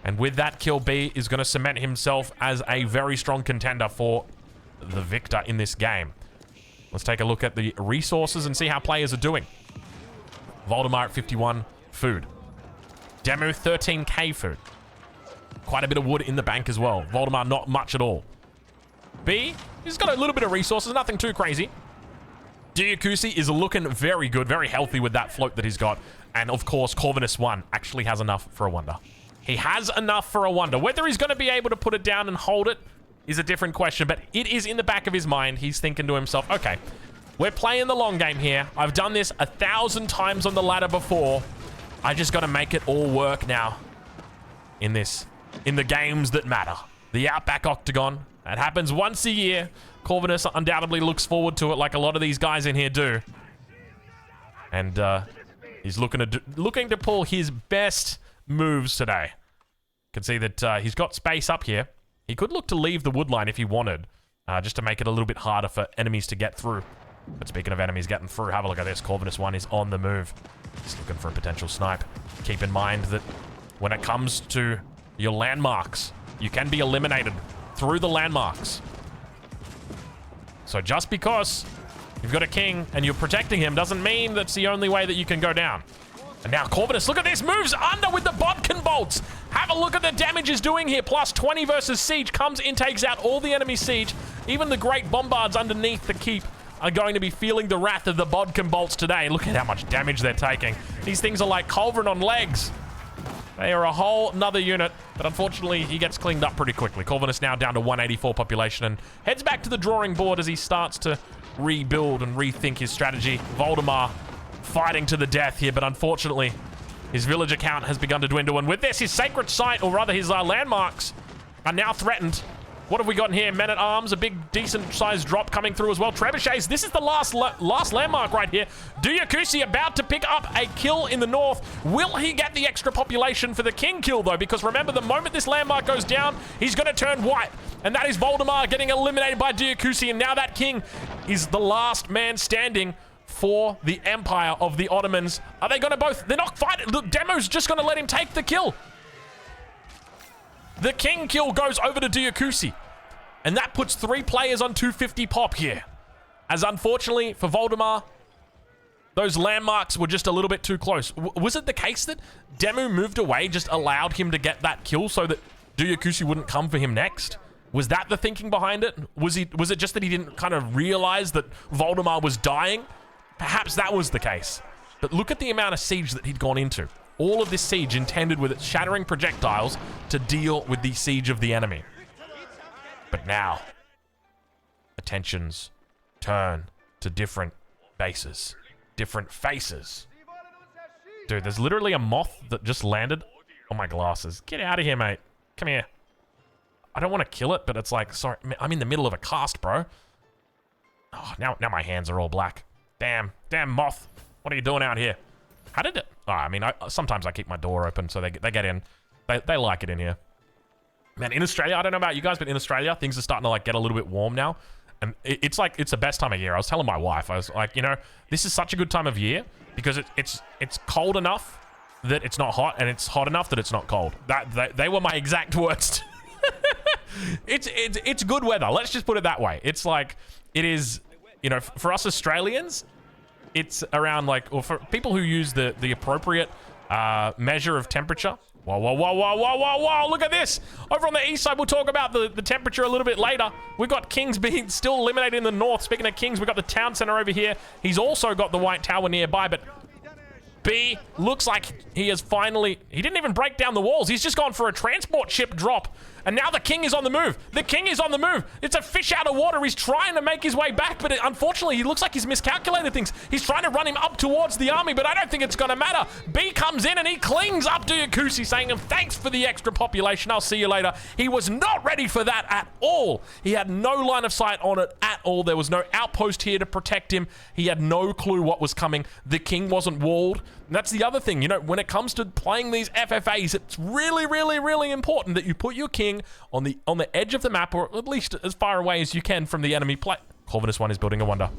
And with that kill, B is going to cement himself as a very strong contender for the victor in this game. Let's take a look at the resources and see how players are doing. Voldemar at 51 food. Demu 13k food. Quite a bit of wood in the bank as well. Voldemar not much at all. B, he's got a little bit of resources, nothing too crazy. Duyakusi is looking very good, very healthy with that float that he's got. And of course, Corvinus 1 actually has enough for a wonder. He has enough for a wonder. Whether he's going to be able to put it down and hold it is a different question, but it is in the back of his mind. He's thinking to himself, okay, we're playing the long game here. I've done this 1,000 times on the ladder before. I just got to make it all work now in the games that matter. The Outback Octagon. That happens once a year. Corvinus undoubtedly looks forward to it like a lot of these guys in here do. And he's looking to pull his best moves today. You can see that he's got space up here. He could look to leave the wood line if he wanted, just to make it a little bit harder for enemies to get through. But speaking of enemies getting through, have a look at this. Corvinus 1 is on the move. He's looking for a potential snipe. Keep in mind that when it comes to your landmarks, you can be eliminated through the landmarks. So just because you've got a king and you're protecting him doesn't mean that's the only way that you can go down. And now Corvinus, look at this, moves under with the Bodkin bolts. Have a look at the damage he's doing here. Plus 20 versus siege, comes in, takes out all the enemy siege. Even the great bombards underneath the keep are going to be feeling the wrath of the Bodkin bolts today. Look at how much damage they're taking. These things are like Culverin on legs. They are a whole nother unit, but unfortunately he gets cleaned up pretty quickly. Corvinus now down to 184 population and heads back to the drawing board as he starts to rebuild and rethink his strategy. Voldemar fighting to the death here, but unfortunately his village account has begun to dwindle, and with this his sacred site, or rather his landmarks, are now threatened. What have we got in here? Men-at-Arms, a big, decent-sized drop coming through as well. Trebuchets, this is the last landmark right here. Duyakusi about to pick up a kill in the north. Will he get the extra population for the king kill, though? Because remember, the moment this landmark goes down, he's going to turn white. And that is Voldemar getting eliminated by Duyakusi. And now that king is the last man standing for the Empire of the Ottomans. Are they going to both? They're not fighting. Look, Demo's just going to let him take the kill. The king kill goes over to Duyakusi. And that puts 3 players on 250 pop here. As unfortunately for Voldemar, those landmarks were just a little bit too close. Was it the case that Demu moved away, just allowed him to get that kill so that Duyakusi wouldn't come for him next? Was that the thinking behind it? Was it just that he didn't kind of realize that Voldemar was dying? Perhaps that was the case. But look at the amount of siege that he'd gone into. All of this siege intended with its shattering projectiles to deal with the siege of the enemy. But now, attentions turn to different bases, different faces. Dude, there's literally a moth that just landed on my glasses. Get out of here, mate. Come here. I don't want to kill it, but it's like, sorry, I'm in the middle of a cast, bro. Oh, now my hands are all black. Damn moth. What are you doing out here? How did it? Oh, I mean, sometimes I keep my door open so they get in. They like it in here. Man, in Australia, I don't know about you guys, but in Australia, things are starting to like get a little bit warm now. And it's like, it's the best time of year. I was telling my wife, I was like, you know, this is such a good time of year because it's cold enough that it's not hot and it's hot enough that it's not cold. They were my exact words. It's good weather. Let's just put it that way. It's like, it is, you know, for us Australians, it's around like, or for people who use the appropriate measure of temperature. Whoa, look at this. Over on the east side, we'll talk about the temperature a little bit later. We've got Kings being still eliminated in the north. Speaking of Kings, we've got the town center over here. He's also got the White Tower nearby, but B looks like he has finally... He didn't even break down the walls. He's just gone for a transport ship drop. And now the king is on the move. The king is on the move. It's a fish out of water. He's trying to make his way back, but unfortunately, he looks like he's miscalculated things. He's trying to run him up towards the army, but I don't think it's going to matter. B comes in and he clings up to Yakusi, saying, thanks for the extra population. I'll see you later. He was not ready for that at all. He had no line of sight on it at all. There was no outpost here to protect him. He had no clue what was coming. The king wasn't walled. And that's the other thing, you know, when it comes to playing these FFAs, it's really, really, really important that you put your king on the edge of the map, or at least as far away as you can from the enemy play. Corvinus 1 is building a wonder.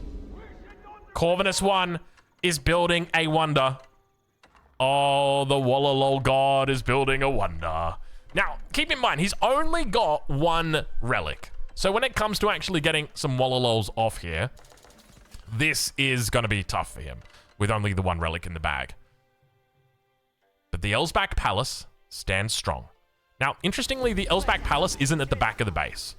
Corvinus 1 is building a wonder. Oh, the Wallalol god is building a wonder. Now, keep in mind, he's only got 1 relic. So when it comes to actually getting some Wallalols off here, this is going to be tough for him with only the 1 relic in the bag. But the Elsbach Palace stands strong. Now, interestingly, the Elsbach Palace isn't at the back of the base.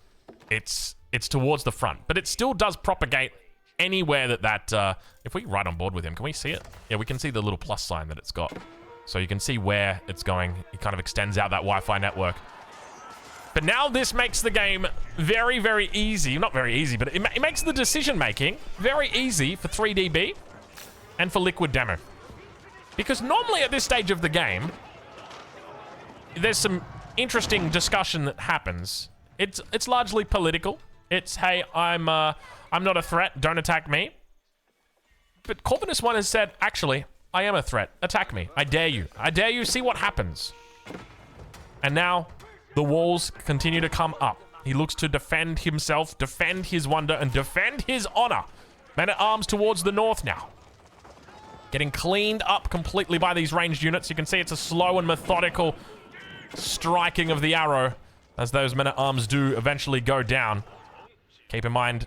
It's towards the front, but it still does propagate anywhere that if we ride on board with him, can we see it? Yeah, we can see the little plus sign that it's got. So you can see where it's going. It kind of extends out that Wi-Fi network. But now this makes the game very, very easy. Not very easy, but it makes the decision-making very easy for 3DB and for Liquid Demo. Because normally at this stage of the game, there's some interesting discussion that happens. It's largely political. It's, hey, I'm not a threat, don't attack me. But Corvinus 1 has said, actually, I am a threat. Attack me. I dare you. I dare you. See what happens. And now the walls continue to come up. He looks to defend himself, defend his wonder, and defend his honor. Men-at-Arms towards the north now. Getting cleaned up completely by these ranged units. You can see it's a slow and methodical striking of the arrow as those men-at-arms do eventually go down. Keep in mind,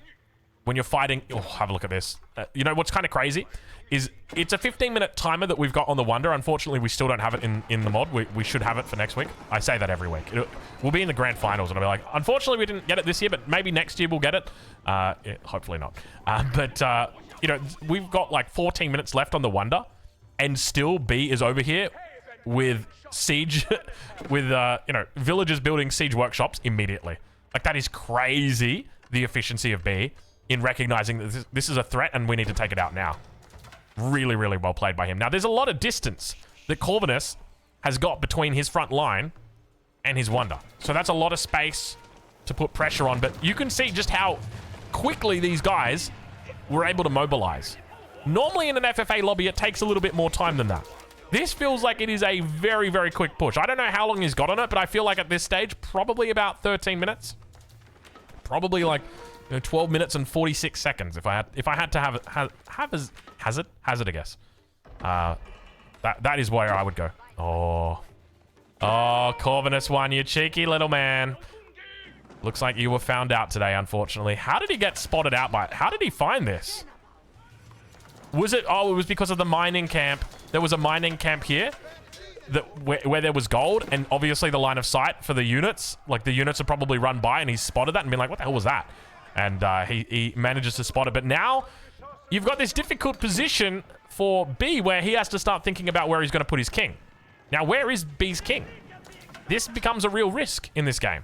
when you're fighting... Oh, have a look at this. You know what's kind of crazy? Is it's a 15-minute timer that we've got on the Wonder. Unfortunately, we still don't have it in the mod. We should have it for next week. I say that every week. We'll be in the grand finals, and I'll be like, unfortunately, we didn't get it this year, but maybe next year we'll get it. Yeah, hopefully not. You know, we've got like 14 minutes left on the Wonder, and still B is over here with siege, with, you know, villagers building siege workshops immediately. Like, that is crazy, the efficiency of B in recognizing that this is a threat and we need to take it out now. Really, really well played by him. Now, there's a lot of distance that Corvinus has got between his front line and his Wonder. So that's a lot of space to put pressure on, but you can see just how quickly these guys were able to mobilize. Normally in an FFA lobby, it takes a little bit more time than that. This feels like it is a very, very quick push. I don't know how long he's got on it, but I feel like at this stage, probably about 13 minutes. Probably like 12 minutes and 46 seconds if I had to hazard, I guess. That is where I would go. Oh, Corvinus 1, you cheeky little man. Looks like you were found out today, unfortunately. How did he get spotted out by it? How did he find this? Was it? Oh, it was because of the mining camp. There was a mining camp here where there was gold, and obviously the line of sight for the units. Like, the units have probably run by, and he spotted that and been like, what the hell was that? And he manages to spot it. But now you've got this difficult position for B where he has to start thinking about where he's going to put his king. Now, where is B's king? This becomes a real risk in this game.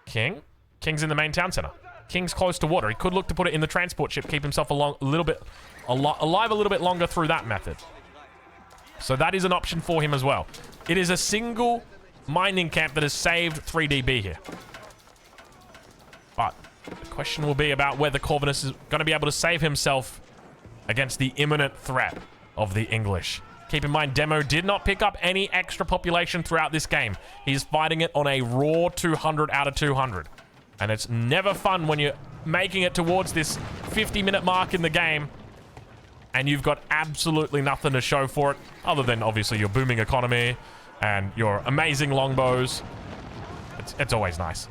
King's in the main town center. King's close to water. He could look to put it in the transport ship, keep himself alive a little bit longer through that method. So that is an option for him as well. It is a single mining camp that has saved 3DB here. But the question will be about whether Corvinus is going to be able to save himself against the imminent threat of the English. Keep in mind, Demo did not pick up any extra population throughout this game. He's fighting it on a raw 200 out of 200. And it's never fun when you're making it towards this 50-minute mark in the game and you've got absolutely nothing to show for it, other than obviously your booming economy and your amazing longbows. It's always nice.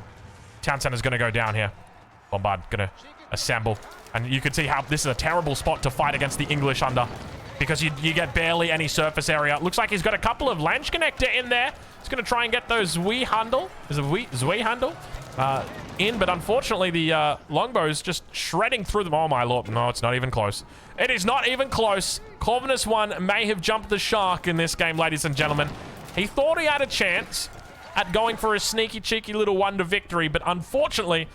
Town center's going to go down here. Bombard going to assemble. And you can see how this is a terrible spot to fight against the English under, because you get barely any surface area. Looks like he's got a couple of Lange Connector in there. He's going to try and get those Zui handle in, but unfortunately the longbow's just shredding through them. Oh my lord, no, it's not even close. It is not even close. Corvinus 1 may have jumped the shark in this game, ladies and gentlemen. He thought he had a chance at going for a sneaky, cheeky little wonder victory, but unfortunately,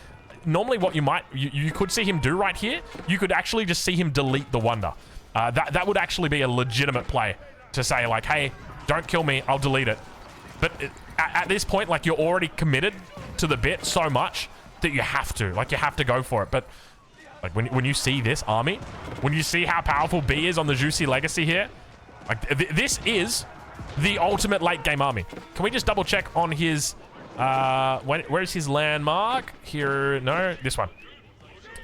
normally what you could see him do right here, you could actually just see him delete the wonder. That would actually be a legitimate play to say, like, hey, don't kill me, I'll delete it. But at this point, like, you're already committed to the bit so much that you have to go for it. But like, when you see this army, when you see how powerful B is on the Juicy Legacy here, like, this is the ultimate late game army. Can we just double check on his, where's his landmark? Here, no, this one.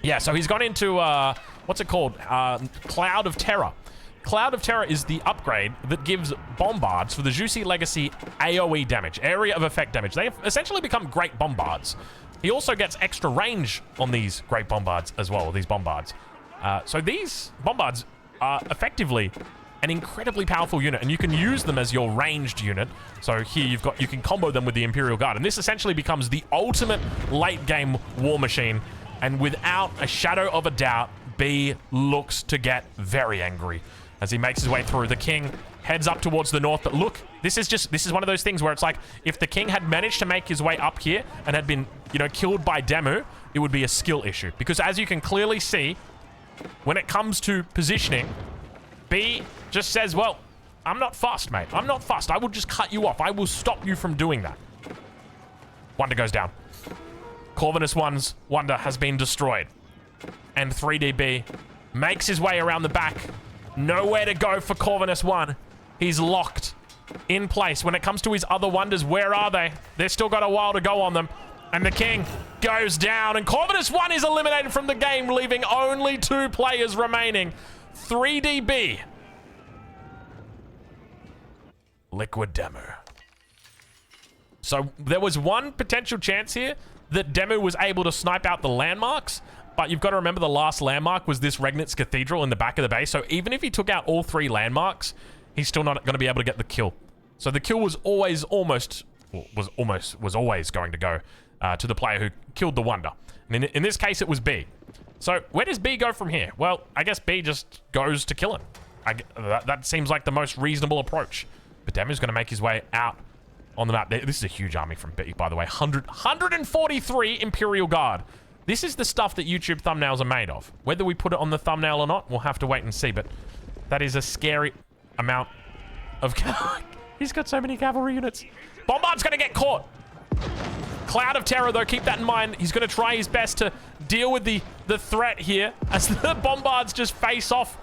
Yeah, so he's gone into, what's it called? Cloud of Terror. Cloud of Terror is the upgrade that gives bombards for the Juicy Legacy AoE damage, area of effect damage. They have essentially become great bombards. He also gets extra range on these great bombards as well, these bombards. So these bombards are effectively an incredibly powerful unit, and you can use them as your ranged unit. So here you can combo them with the Imperial Guard, and this essentially becomes the ultimate late game war machine. And without a shadow of a doubt, B looks to get very angry as he makes his way through. The king heads up towards the north, but look, this is one of those things where it's like, if the king had managed to make his way up here and had been, killed by Demu, it would be a skill issue. Because as you can clearly see, when it comes to positioning, B just says, well, I'm not fast, mate. I'm not fast. I will just cut you off. I will stop you from doing that. Wonder goes down. Corvinus 1's Wonder has been destroyed. And 3DB makes his way around the back. Nowhere to go for Corvinus 1. He's locked in place. When it comes to his other Wonders, where are they? They've still got a while to go on them. And the king goes down. And Corvinus 1 is eliminated from the game, leaving only 2 players remaining. 3DB. Liquid Demo. So there was one potential chance here that Demo was able to snipe out the landmarks, but you've got to remember the last landmark was this Regnitz Cathedral in the back of the base. So even if he took out all 3 landmarks, he's still not going to be able to get the kill. So the kill was always always going to go to the player who killed the Wonder. And in this case, it was B. So where does B go from here? Well, I guess B just goes to kill him. That seems like the most reasonable approach. But Demo's going to make his way out on the map. This is a huge army from B, by the way. 143 Imperial Guard. This is the stuff that YouTube thumbnails are made of. Whether we put it on the thumbnail or not, we'll have to wait and see. But that is a scary amount of... He's got so many cavalry units. Bombard's going to get caught. Cloud of Terror, though, keep that in mind. He's going to try his best to deal with the threat here as the bombards just face off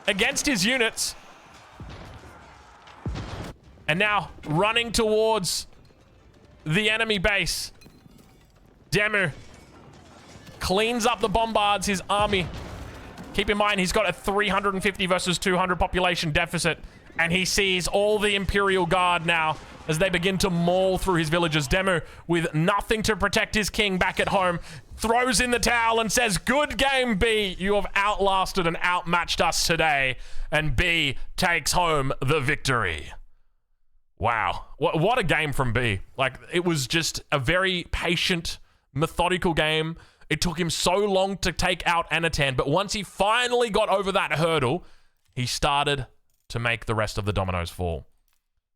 against his units. And now running towards the enemy base. Demu cleans up the bombards, his army. Keep in mind, he's got a 350 versus 200 population deficit, and he sees all the Imperial Guard now as they begin to maul through his villages. Demu, with nothing to protect his king back at home, throws in the towel and says, "Good game, B. You have outlasted and outmatched us today." And B takes home the victory. Wow. What a game from B. Like, it was just a very patient, methodical game. It took him so long to take out Anatan, but once he finally got over that hurdle, he started to make the rest of the dominoes fall.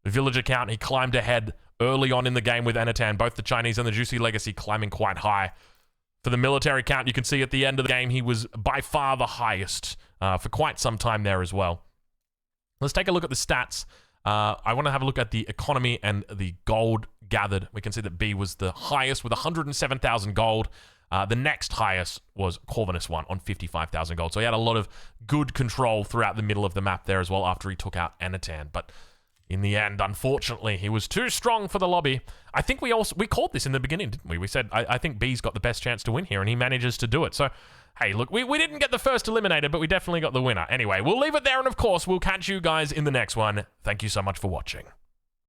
The villager count, he climbed ahead early on in the game with Anatan, both the Chinese and the Juicy Legacy climbing quite high. For the military count, you can see at the end of the game, he was by far the highest for quite some time there as well. Let's take a look at the stats. I want to have a look at the economy and the gold gathered. We can see that B was the highest with 107,000 gold. The next highest was Corvinus 1 on 55,000 gold. So he had a lot of good control throughout the middle of the map there as well after he took out Anatan. But in the end, unfortunately, he was too strong for the lobby. I think we called this in the beginning, didn't we? We said, I think B's got the best chance to win here, and he manages to do it. So, hey, look, we didn't get the first eliminated, but we definitely got the winner. Anyway, we'll leave it there, and of course, we'll catch you guys in the next one. Thank you so much for watching.